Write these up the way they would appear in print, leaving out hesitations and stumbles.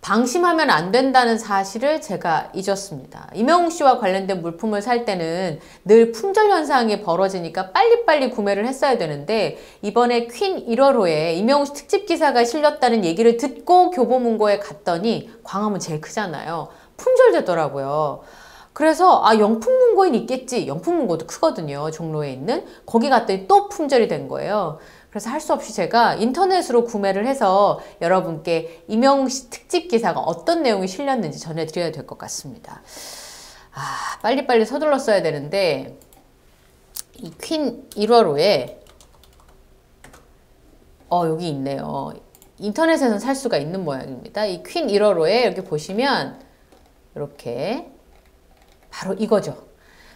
방심하면 안 된다는 사실을 제가 잊었습니다. 임영웅 씨와 관련된 물품을 살 때는 늘 품절 현상이 벌어지니까 빨리빨리 구매를 했어야 되는데 이번에 퀸 1월호에 임영웅 씨 특집 기사가 실렸다는 얘기를 듣고 교보문고에 갔더니 광화문 제일 크잖아요. 품절되더라고요. 그래서 영풍문고엔 있겠지. 영풍문고도 크거든요. 종로에 있는. 거기 갔더니 또 품절이 된 거예요. 그래서 할 수 없이 제가 인터넷으로 구매를 해서 여러분께 임영웅 씨 특집 기사가 어떤 내용이 실렸는지 전해드려야 될 것 같습니다. 빨리빨리 서둘러 써야 되는데 이 퀸 1월호에 여기 있네요. 인터넷에서는 살 수가 있는 모양입니다. 이 퀸 1월호에 여기 보시면 이렇게 바로 이거죠.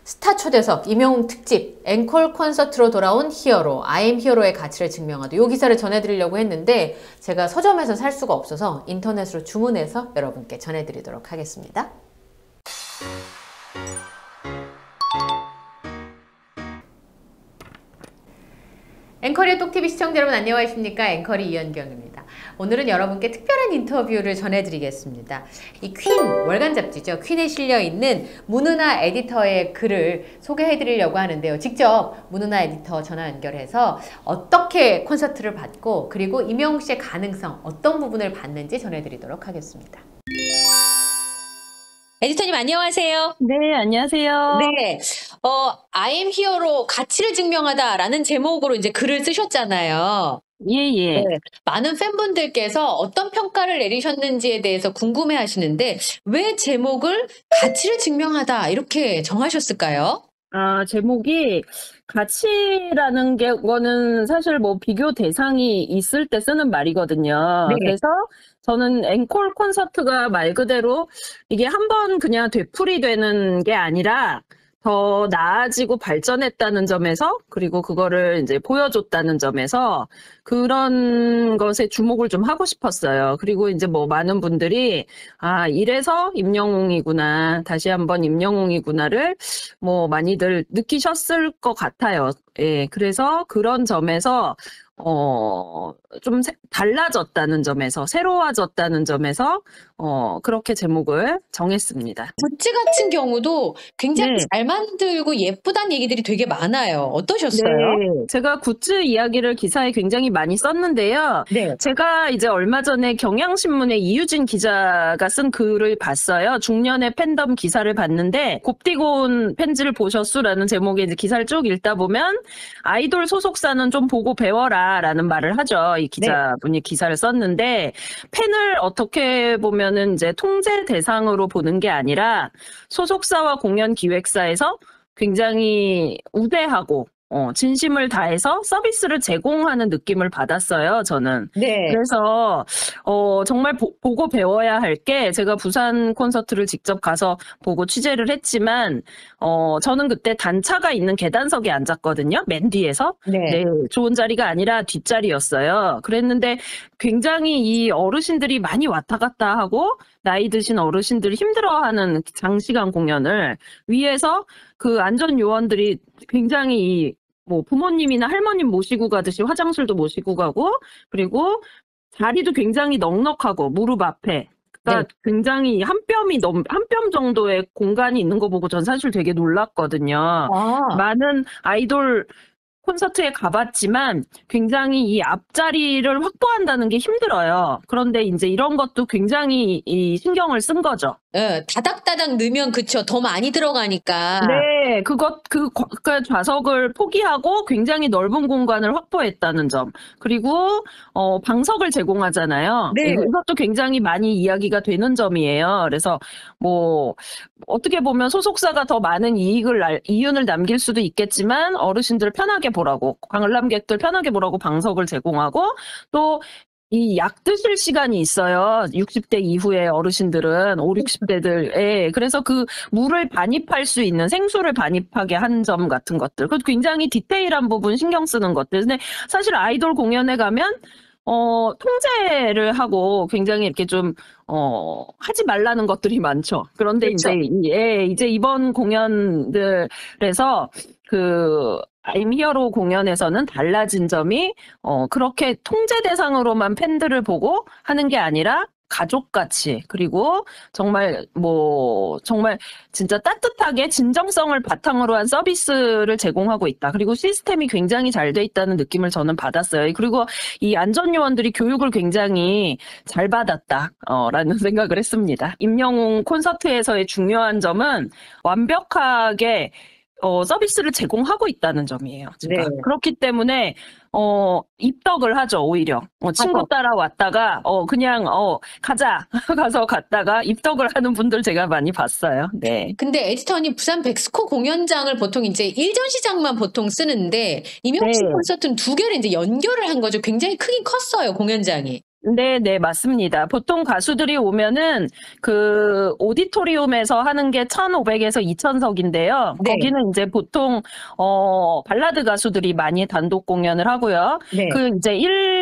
스타 초대석 임영웅 특집 앵콜 콘서트로 돌아온 히어로 I am 히어로의 가치를 증명하다. 이 기사를 전해드리려고 했는데 제가 서점에서 살 수가 없어서 인터넷으로 주문해서 여러분께 전해드리도록 하겠습니다. 앵커리의 똑TV 시청자 여러분 안녕하십니까? 앵커리 이현경입니다. 오늘은 여러분께 특별한 인터뷰를 전해드리겠습니다. 이 퀸 월간 잡지죠. 퀸에 실려있는 문은하 에디터의 글을 소개해드리려고 하는데요. 직접 문은하 에디터 전화 연결해서 어떻게 콘서트를 받고 그리고 임영웅 씨의 가능성 어떤 부분을 봤는지 전해드리도록 하겠습니다. 에디터님 안녕하세요. 네, 안녕하세요. 네, I am 히어로 가치를 증명하다라는 제목으로 이제 글을 쓰셨잖아요. 예. 네, 많은 팬분들께서 어떤 평가를 내리셨는지에 대해서 궁금해 하시는데 왜 제목을 가치를 증명하다 이렇게 정하셨을까요? 제목이 가치라는 거는 사실 뭐 비교 대상이 있을 때 쓰는 말이거든요. 네. 그래서 저는 앵콜 콘서트가 말 그대로 이게 한번 그냥 되풀이되는 게 아니라 더 나아지고 발전했다는 점에서 그리고 그거를 이제 보여줬다는 점에서 그런 것에 주목을 좀 하고 싶었어요. 그리고 이제 뭐 많은 분들이 이래서 임영웅이구나, 다시 한번 임영웅이구나를 뭐 많이들 느끼셨을 것 같아요. 예, 그래서 그런 점에서 좀 달라졌다는 점에서, 새로워졌다는 점에서, 그렇게 제목을 정했습니다. 굿즈 같은 경우도 굉장히 네. 잘 만들고 예쁘다는 얘기들이 되게 많아요. 어떠셨어요? 네, 제가 굿즈 이야기를 기사에 굉장히 많이 썼는데요. 네. 제가 이제 얼마 전에 경향신문의 이유진 기자가 쓴 글을 봤어요. 중년의 팬덤 기사를 봤는데 곱디고 온 팬지를 보셨수라는 제목의 이제 기사를 쭉 읽다 보면 아이돌 소속사는 좀 보고 배워라 라는 말을 하죠. 이 기자분이 기사를 썼는데 팬을 어떻게 보면은 이제 통제 대상으로 보는 게 아니라 소속사와 공연 기획사에서 굉장히 우대하고 진심을 다해서 서비스를 제공하는 느낌을 받았어요, 저는. 네. 그래서 정말 보고 배워야 할 게 제가 부산 콘서트를 직접 가서 보고 취재를 했지만 저는 그때 단차가 있는 계단석에 앉았거든요, 맨 뒤에서. 네. 좋은 자리가 아니라 뒷자리였어요. 그랬는데 굉장히 이 어르신들이 많이 왔다 갔다 하고 나이 드신 어르신들이 힘들어하는 장시간 공연을 위해서 그 안전 요원들이 굉장히 뭐 부모님이나 할머님 모시고 가듯이 화장실도 모시고 가고 그리고 자리도 굉장히 넉넉하고 무릎 앞에 그러니까 굉장히 한 뼘 정도의 공간이 있는 거 보고 전 사실 되게 놀랐거든요. 많은 아이돌 콘서트에 가봤지만 굉장히 이 앞자리를 확보한다는 게 힘들어요. 그런데 이제 이런 것도 굉장히 신경을 쓴 거죠. 다닥다닥 넣으면 그쵸. 더 많이 들어가니까. 네, 그 좌석을 포기하고 굉장히 넓은 공간을 확보했다는 점. 그리고, 방석을 제공하잖아요. 네. 이것도 굉장히 많이 이야기가 되는 점이에요. 그래서 뭐, 어떻게 보면 소속사가 더 많은 이윤을 남길 수도 있겠지만 어르신들 편하게 보라고, 관람객들 편하게 보라고 방석을 제공하고 또 이 약 드실 시간이 있어요. 60대 이후에 어르신들은 5, 60대들. 그래서 그 물을 반입할 수 있는 생수를 반입하게 한 점 같은 것들. 그것도 굉장히 디테일한 부분 신경 쓰는 것들. 근데 사실 아이돌 공연에 가면 통제를 하고 굉장히 이렇게 좀 하지 말라는 것들이 많죠. 그런데 그렇죠. 이제 이번 공연들에서 I'm 히어로 공연에서는 달라진 점이 그렇게 통제 대상으로만 팬들을 보고 하는 게 아니라 가족같이, 그리고 정말 정말 진짜 따뜻하게 진정성을 바탕으로 한 서비스를 제공하고 있다. 그리고 시스템이 굉장히 잘 돼 있다는 느낌을 저는 받았어요. 그리고 이 안전요원들이 교육을 굉장히 잘 받았다, 라는 생각을 했습니다. 임영웅 콘서트에서의 중요한 점은 완벽하게 서비스를 제공하고 있다는 점이에요. 제가. 네. 그렇기 때문에 입덕을 하죠, 오히려. 친구 따라왔다가 그냥 가자 가서 갔다가 입덕을 하는 분들 제가 많이 봤어요. 네. 근데 에디터님 부산 백스코 공연장을 보통 이제 일전시장만 보통 쓰는데 임영웅 씨 네. 콘서트는 두 개를 이제 연결을 한 거죠. 굉장히 크긴 컸어요, 공연장이. 네, 맞습니다. 보통 가수들이 오면은 그 오디토리움에서 하는 게 1,500에서 2,000석인데요. 네. 거기는 이제 보통 발라드 가수들이 많이 단독 공연을 하고요. 네. 그 이제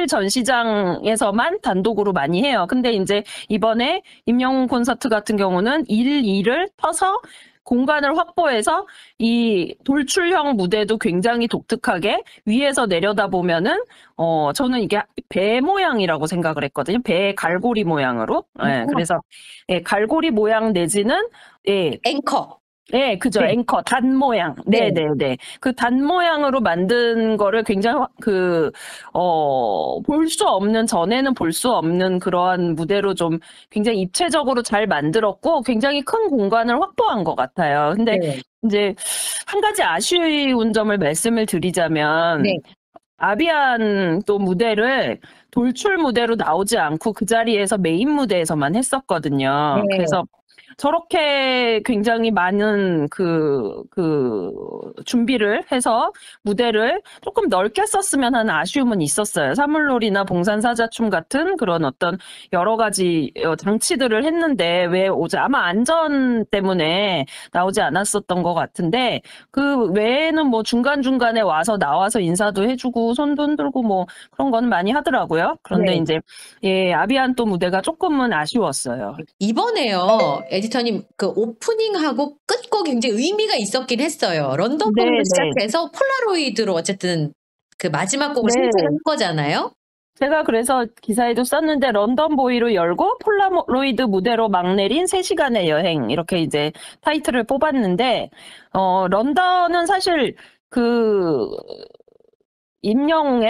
1전시장에서만 단독으로 많이 해요. 근데 이제 이번에 임영웅 콘서트 같은 경우는 1, 2를 터서 공간을 확보해서 이 돌출형 무대도 굉장히 독특하게 위에서 내려다보면은 저는 이게 배 모양이라고 생각을 했거든요. 배의 갈고리 모양으로. 예, 그래서 예, 갈고리 모양 내지는 예, 앵커. 네, 그죠. 네. 앵커, 단 모양. 네. 네. 그 단 모양으로 만든 거를 굉장히 볼 수 없는, 전에는 볼 수 없는 그러한 무대로 좀 굉장히 입체적으로 잘 만들었고, 굉장히 큰 공간을 확보한 것 같아요. 근데 네. 이제 한 가지 아쉬운 점을 말씀을 드리자면, 네. 아비안 또 무대를 돌출 무대로 나오지 않고 그 자리에서 메인 무대에서만 했었거든요. 네. 그래서 저렇게 굉장히 많은 준비를 해서 무대를 조금 넓게 썼으면 하는 아쉬움은 있었어요. 사물놀이나 봉산사자춤 같은 그런 어떤 여러 가지 장치들을 했는데 왜 아마 안전 때문에 나오지 않았었던 것 같은데 그 외에는 뭐 중간중간에 나와서 인사도 해주고 손도 흔들고 뭐 그런 건 많이 하더라고요. 그런데 네. 이제 예, 아비안또 무대가 조금은 아쉬웠어요. 이번에요, 에디터님, 그 오프닝하고 끝곡 굉장히 의미가 있었긴 했어요. 런던 네, 보이로 네. 시작해서 폴라로이드로 어쨌든 그 마지막 곡을 네. 생산을 한 거잖아요. 제가 그래서 기사에도 썼는데 런던 보이로 열고 폴라로이드 무대로 막 내린 3시간의 여행 이렇게 이제 타이틀을 뽑았는데 런던은 사실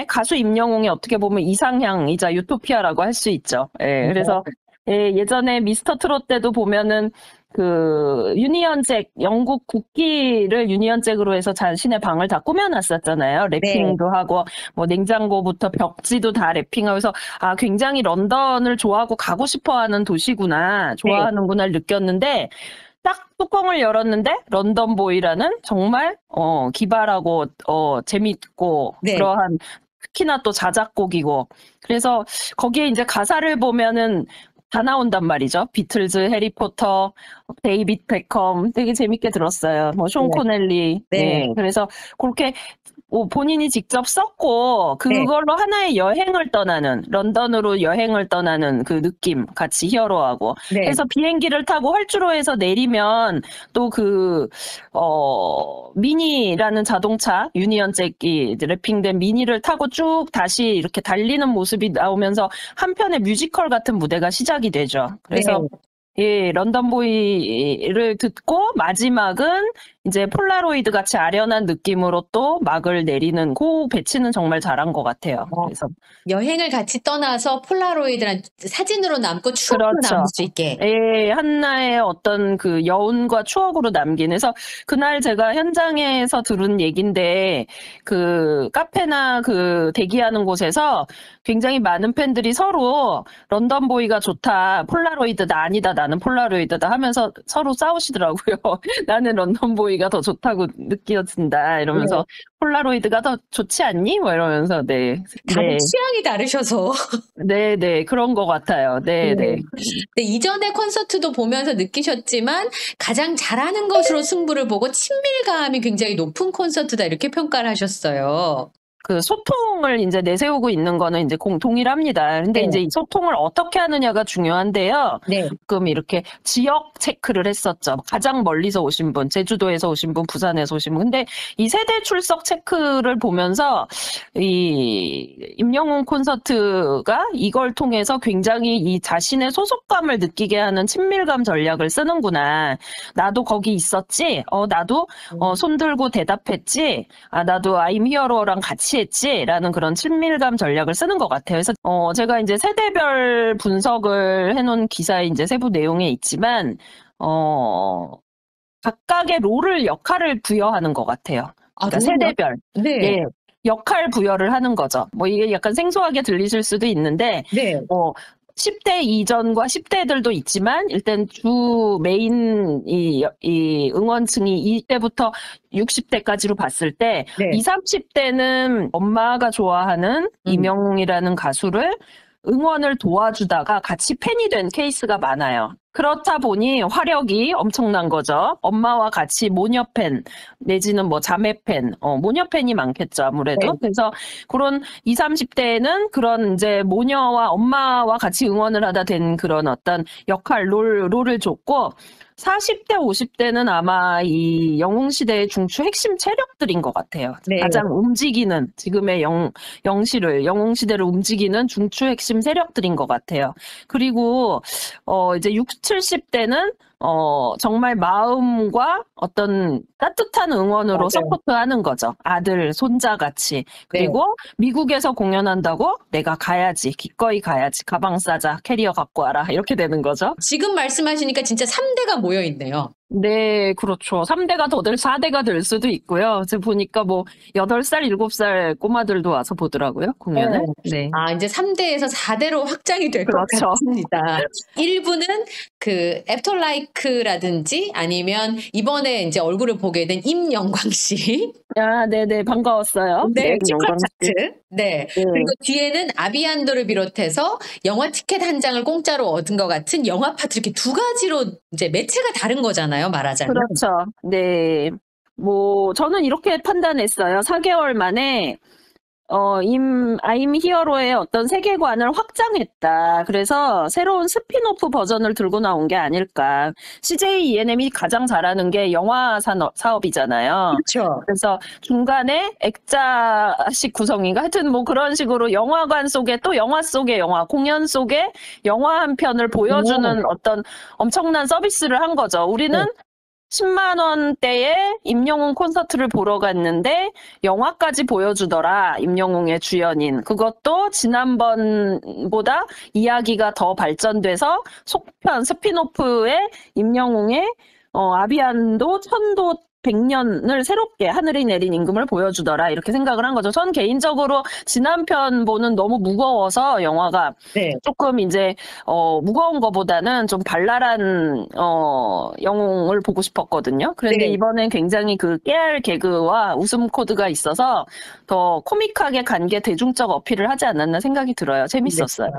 가수 임영웅의 어떻게 보면 이상향이자 유토피아라고 할 수 있죠. 예, 그래서 예전에 미스터 트롯 때도 보면은 유니언잭, 영국 국기를 유니언잭으로 해서 자신의 방을 다 꾸며놨었잖아요. 래핑도 하고, 뭐 냉장고부터 벽지도 다 래핑하면서, 굉장히 런던을 좋아하고 가고 싶어 하는 도시구나, 좋아하는구나를 느꼈는데, 딱 뚜껑을 열었는데, 런던 보이라는 정말, 기발하고, 재밌고, 그러한, 특히나 또 자작곡이고, 그래서 거기에 이제 가사를 보면은, 다 나온단 말이죠. 비틀즈, 해리포터, 데이빗 베컴 되게 재밌게 들었어요. 뭐 숀 코넬리. 네. 그래서 그렇게 본인이 직접 썼고 그걸로 하나의 여행을 떠나는 런던으로 여행을 떠나는 그 느낌 같이 히어로하고 그래서 비행기를 타고 활주로에서 내리면 또 미니라는 자동차 유니언잭이 래핑된 미니를 타고 쭉 다시 이렇게 달리는 모습이 나오면서 한편의 뮤지컬 같은 무대가 시작이 되죠. 그래서 예, 런던 보이를 듣고 마지막은 이제 폴라로이드 같이 아련한 느낌으로 또 막을 내리는 그 배치는 정말 잘한 것 같아요. 그래서 여행을 같이 떠나서 폴라로이드란 사진으로 남고 추억으로 남을 수 있게. 예, 하나의 어떤 그 여운과 추억으로 남긴. 그래서 그날 제가 현장에서 들은 얘긴데 그 카페나 그 대기하는 곳에서 굉장히 많은 팬들이 서로 런던 보이가 좋다, 폴라로이드다, 아니다, 나는 폴라로이드다 하면서 서로 싸우시더라고요. 나는 런던 보이가 더 좋다고 느껴진다 이러면서 폴라로이드가 더 좋지 않니? 뭐 이러면서 다들 취향이 다르셔서. 네, 그런 것 같아요. 네. 근데 이전에 콘서트도 보면서 느끼셨지만 가장 잘하는 것으로 승부를 보고 친밀감이 굉장히 높은 콘서트다 이렇게 평가를 하셨어요. 그 소통을 이제 내세우고 있는 거는 이제 동일합니다. 근데 네. 이제 이 소통을 어떻게 하느냐가 중요한데요. 네. 가끔 이렇게 지역 체크를 했었죠. 가장 멀리서 오신 분, 제주도에서 오신 분, 부산에서 오신 분. 근데 이 세대 출석 체크를 보면서 이 임영웅 콘서트가 이걸 통해서 굉장히 이 자신의 소속감을 느끼게 하는 친밀감 전략을 쓰는구나. 나도 거기 있었지? 나도 손 들고 대답했지? 나도 I'm Hero랑 같이 했지? 라는 그런 친밀감 전략을 쓰는 것 같아요. 그래서 제가 이제 세대별 분석을 해놓은 기사에 이제 세부 내용에 있지만 각각의 역할을 부여하는 것 같아요. 그러니까 세대별. 네. 예, 역할 부여를 하는 거죠. 뭐 이게 약간 생소하게 들리실 수도 있는데, 네. 10대 이전과 10대들도 있지만, 일단 주 메인 이 응원층이 20대부터 60대까지로 봤을 때, 네. 20, 30대는 엄마가 좋아하는 임영웅이라는 가수를 응원을 도와주다가 같이 팬이 된 케이스가 많아요. 그렇다 보니 화력이 엄청난 거죠. 엄마와 같이 모녀팬 내지는 뭐 자매팬, 모녀팬이 많겠죠, 아무래도. 네. 그래서 그런 20, 30대에는 그런 이제 모녀와 엄마와 같이 응원을 하다 된 그런 어떤 롤을 줬고, 40대, 50대는 아마 이 영웅시대의 중추 핵심 세력들인 것 같아요. 네. 가장 움직이는, 지금의 영웅시대를 움직이는 중추 핵심 세력들인 것 같아요. 그리고, 이제 60, 70대는, 정말 마음과 어떤 따뜻한 응원으로 맞아요. 서포트하는 거죠. 아들, 손자 같이. 그리고 미국에서 공연한다고 내가 가야지. 기꺼이 가야지. 가방 싸자. 캐리어 갖고 와라. 이렇게 되는 거죠. 지금 말씀하시니까 진짜 3대가 모여 있네요. 네, 그렇죠. 3대가 더 될 4대가 될 수도 있고요. 제가 보니까 뭐 8살, 7살 꼬마들도 와서 보더라고요, 공연을. 네. 이제 3대에서 4대로 확장이 될 것 그렇죠. 같습니다. 1부는 그 애프터라이크라든지 아니면 이번에 이제 얼굴을 보게 된 임영광 씨. 네네, 반가웠어요. 네, 영광 씨. 치과차트. 네. 그리고 뒤에는 아비안도를 비롯해서 영화 티켓 한 장을 공짜로 얻은 것 같은 영화 파트 이렇게 두 가지로 이제 매체가 다른 거잖아요, 말하자면. 그렇죠. 네. 뭐, 저는 이렇게 판단했어요. 4개월 만에, I'm 히어로의 어떤 세계관을 확장했다. 그래서 새로운 스핀오프 버전을 들고 나온 게 아닐까. CJ ENM이 가장 잘하는 게 영화 사업이잖아요. 그렇죠. 그래서 중간에 액자식 구성인가? 하여튼 뭐 그런 식으로 영화관 속에 또 영화 속의 영화, 공연 속에 영화 한 편을 보여주는 어떤 엄청난 서비스를 한 거죠. 우리는 10만 원대에 임영웅 콘서트를 보러 갔는데 영화까지 보여주더라. 임영웅의 주연인. 그것도 지난번보다 이야기가 더 발전돼서 속편 스피노프의 임영웅의 아비안도 천도 100년을 새롭게 하늘이 내린 임금을 보여주더라. 이렇게 생각을 한 거죠. 전 개인적으로 지난 편보는 너무 무거워서 영화가 조금 이제 무거운 거보다는 좀 발랄한 영웅을 보고 싶었거든요. 그런데 이번엔 굉장히 그 깨알 개그와 웃음 코드가 있어서 더 코믹하게 간 게 대중적 어필을 하지 않았나 생각이 들어요. 재밌었어요.